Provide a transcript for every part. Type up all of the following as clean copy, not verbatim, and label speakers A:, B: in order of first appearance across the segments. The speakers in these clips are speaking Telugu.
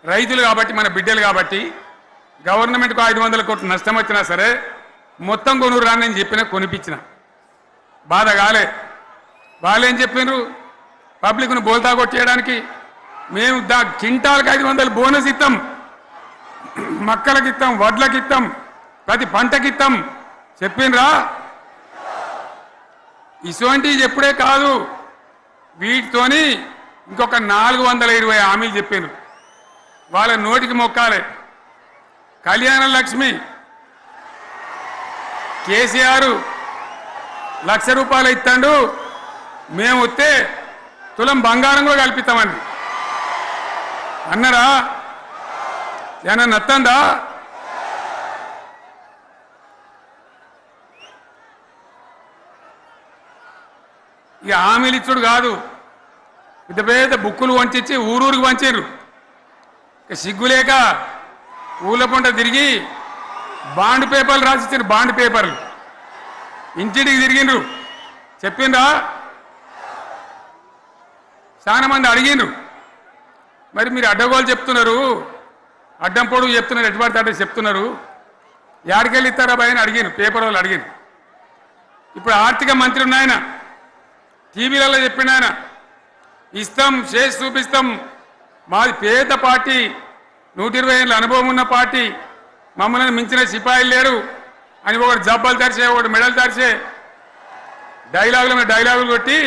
A: రైతులు కాబట్టి మన బిడ్డలు కాబట్టి గవర్నమెంట్కు 500 కోట్లు నష్టం వచ్చినా సరే మొత్తం కొనురు రాని నేను చెప్పిన కొనిపించిన బాధ కాలే. వాళ్ళు ఏం చెప్పినారు, పబ్లిక్ను బోల్తా కొట్టేయడానికి మేము క్వింటాల్కి 500 బోనస్ ఇస్తాం, మక్కలకి ఇస్తాం, వడ్లకి ఇస్తాం, ప్రతి పంటకి ఇస్తాం చెప్పినరా. ఇటువంటివి చెప్పుడే కాదు, వీటితోని ఇంకొక 420 హామీలు చెప్పారు. వాళ్ళ నోటికి మొక్కాలే. కళ్యాణ లక్ష్మి కేసీఆర్ ₹1,00,000 ఇస్తాడు, మేము వస్తే తులం బంగారం కూడా కల్పిస్తామండి అన్నారా? ఏమన్నా నత్తందా? ఇక హామీలు ఇచ్చుడు కాదు, పెద్ద పెద్ద బుక్కులు వంచి ఊరూరికి వంచారు. సిగ్గులేక ఊళ్ళ పంట తిరిగి బాండ్ పేపర్లు రాసిచ్చారు. బాండ్ పేపర్లు ఇంటింటికి తిరిగిండ్రు. చెప్పిండ్రా? చాలా మంది అడిగిండ్రు. మరి మీరు అడ్డగోలు చెప్తున్నారు, అడ్డం పొడుగు చెప్తున్నారు, ఎటుపడితే అడ్డ చెప్తున్నారు, యాడికెళ్ళి ఇస్తారా భయ అని అడిగాను. పేపర్ వాళ్ళు అడిగాను. ఇప్పుడు ఆర్థిక మంత్రి ఉన్నాయన టీవీలలో చెప్పిండు, ఆయన ఇస్తాం చేసి చూపిస్తాం, మాది పేద పార్టీ, 120 ఏళ్ళ అనుభవం ఉన్న పార్టీ, మమ్మల్ని మించిన సిపాయిలు లేరు అని ఒకటి జబ్బలు తరిచే, ఒకటి మెడలు తరిచే డైలాగుల మీద డైలాగులు కొట్టి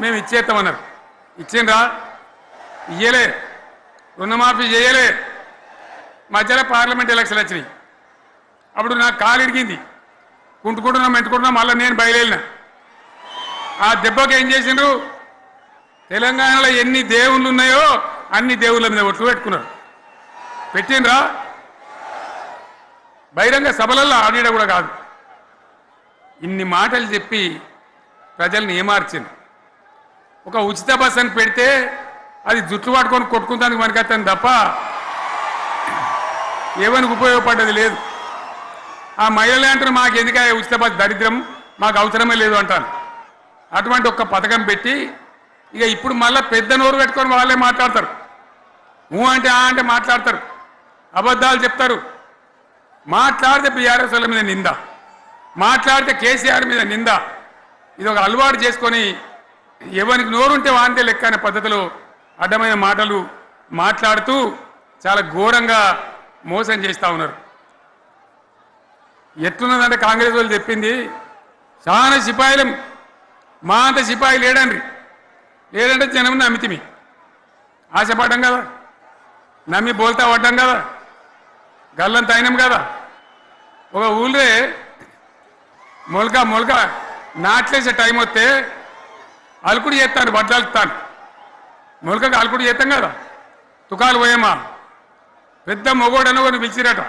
A: మేము ఇచ్చేస్తామన్నారు. ఇచ్చిండ్రా? ఇయ్యలే. రుణమాఫీ చేయలే. మధ్యలో పార్లమెంట్ ఎలక్షన్లు వచ్చినాయి. అప్పుడు నాకు కాలు ఇరిగింది, కుంటుకుంటున్నాం మెంటుకుంటున్నాం, మళ్ళీ నేను బయలుదేరిన. ఆ దెబ్బకి ఏం చేసిండ్రు, తెలంగాణలో ఎన్ని దేవుళ్ళు ఉన్నాయో అన్ని దేవుళ్ళ మీద ఒట్లు పెట్టుకున్నారు. పెట్టిండ్రా? బహిరంగ సభలలో ఆడిడ కూడా కాదు. ఇన్ని మాటలు చెప్పి ప్రజల్ని ఏమార్చింది. ఒక ఉచిత బస్ అని పెడితే అది జుట్లు పట్టుకొని కొట్టుకుంటానికి మనకత్తాను తప్ప ఏమనికి ఉపయోగపడ్డది లేదు. ఆ మహిళలే అంటారు మాకు ఎందుక ఉచిత బస్, దరిద్రం, మాకు అవసరమే లేదు అంటారు. అటువంటి ఒక్క పథకం పెట్టి ఇక ఇప్పుడు మళ్ళీ పెద్ద నోరు పెట్టుకొని వాళ్ళే మాట్లాడతారు. అంటే అంటే మాట్లాడతారు, అబద్ధాలు చెప్తారు. మాట్లాడితే బీఆర్ఎస్ వాళ్ళ మీద నింద, మాట్లాడితే కేసీఆర్ మీద నింద. ఇది ఒక అలవాటు చేసుకొని ఎవరికి నోరుంటే వాంతే లెక్క అనే పద్ధతిలో అడ్డమైన మాటలు మాట్లాడుతూ చాలా ఘోరంగా మోసం చేస్తూ ఉన్నారు. ఎట్లున్నదంటే కాంగ్రెస్ వాళ్ళు చెప్పింది, చాలా సిపాయిలం, మా అంత సిపాయి లేడండి. లేదంటే జనం నమ్మితిమి, ఆశపడ్డాం కదా, నమ్మి బోల్తా పడ్డాం కదా, గల్లంత అయినాం కదా. ఒక ఊళ్ళే మొలక నాట్లేసే టైం వస్తే అలుకుడు చేస్తాను, వడ్లు అలుకుతాను. మొలకకు అలుకుడు చేస్తాం కదా, తుకాలు పోయేమా. పెద్ద మొగోడని కొన్ని పిలిచిరట.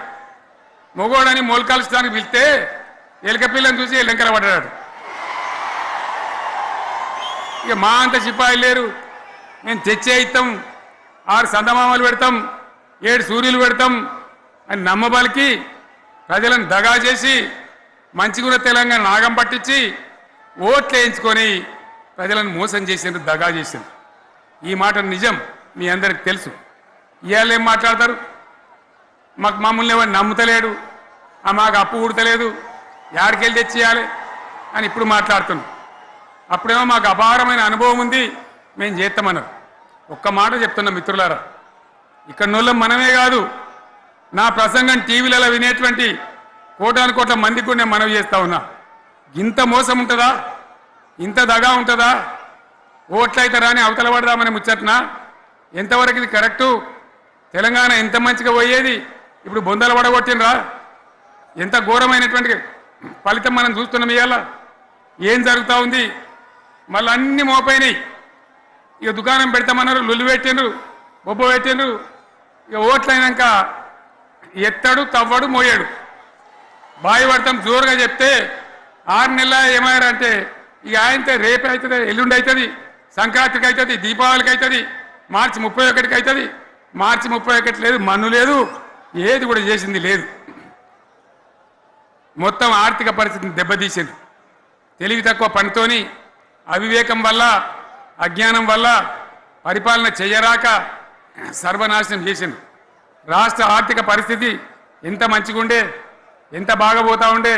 A: మొగోడని మొలకలుస్తానికి పిలిస్తే ఎలక పిల్లని చూసి ఎల్లంకల పడ్డాడు. ఇక మా అంత సిపాయిలు లేరు, మేము తెచ్చే ఇస్తాం, 6 సందమామలు పెడతాం, 7 సూర్యులు పెడతాం అని నమ్మబలికి ప్రజలను దగా చేసి మంచిగున్న తెలంగాణ నాగం పట్టించి ఓట్లు వేయించుకొని ప్రజలను మోసం చేసిండ్రు, దగా చేసిండ్రు. ఈ మాట నిజం, మీ అందరికి తెలుసు. ఇవాళ ఏం మాట్లాడతారు, మమ్మల్ని ఎవరు నమ్ముతలేడు, మాకు అప్పు ఉడతలేదు, యాడికెళ్ళి తెచ్చియాలి అని ఇప్పుడు మాట్లాడుతున్నాం. అప్పుడేమో మాకు అపారమైన అనుభవం ఉంది, మేము చేస్తామన్నారు. ఒక్క మాట చెప్తున్నాం మిత్రులారా, ఇక్కడ నోళ్ళం మనమే కాదు, నా ప్రసంగం టీవీలలో వినేటువంటి కోటాను కోట్ల మందికి కూడా నేను మనవి చేస్తా ఉన్నా. ఇంత మోసం ఉంటుందా, ఇంత దగా ఉంటుందా? ఓట్లయితే రాని అవతల పడదామని ముచ్చట్నా? ఎంతవరకు ఇది కరెక్టు? తెలంగాణ ఎంత మంచిగా పోయేది, ఇప్పుడు బొందలు పడగొట్టినరా? ఎంత ఘోరమైనటువంటి ఫలితం మనం చూస్తున్నాం. ఇవాళ ఏం జరుగుతూ ఉంది? మళ్ళీ అన్ని మోపైనాయి. ఇక దుకాణం పెడతామన్నారు, లొల్లు పెట్టిండ్రు, బొబ్బ పెట్టిండ్రు. ఇక ఓట్లయినాక ఎత్తాడు, తవ్వడు, మోయాడు. బాయి పడతాం జోరుగా చెప్తే 6 నెలల ఏమయ్యారంటే ఇక ఆయనతో రేపు అవుతుంది, ఎల్లుండి అవుతుంది, సంక్రాంతికి అవుతుంది, దీపావళికి అవుతుంది, మార్చి 31కి అవుతుంది. మార్చి 31 లేదు, మన్ను లేదు, ఏది కూడా చేసింది లేదు. మొత్తం ఆర్థిక పరిస్థితిని దెబ్బతీసింది. తెలివి తక్కువ పనితోని, అవివేకం వల్ల, అజ్ఞానం వల్ల పరిపాలన చేయరాక సర్వనాశనం చేసింది. రాష్ట్ర ఆర్థిక పరిస్థితి ఎంత మంచిగుండే ఎంత బాగా పోతా ఉండే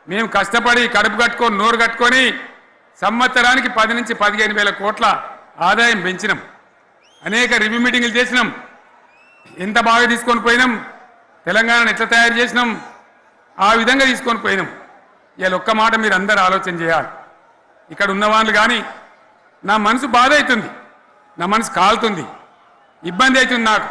A: మేము కష్టపడి కడుపు కట్టుకొని నోరు కట్టుకొని సంవత్సరానికి 10 నుంచి 15 వేల కోట్ల ఆదాయం పెంచినాం అనేక రివ్యూ మీటింగులు చేసినాం ఎంత బాగా తీసుకొని పోయినాం తెలంగాణను ఎట్లా తయారు చేసినాం ఆ విధంగా తీసుకొని పోయినాం ఇవాళ ఒక్క మాట మీరు అందరూ ఆలోచన చేయాలి ఇక్కడ ఉన్న వాళ్ళు కానీ నా మనసు బాధ అవుతుంది నా మనసు కాలుతుంది ఇబ్బంది అవుతుంది నాకు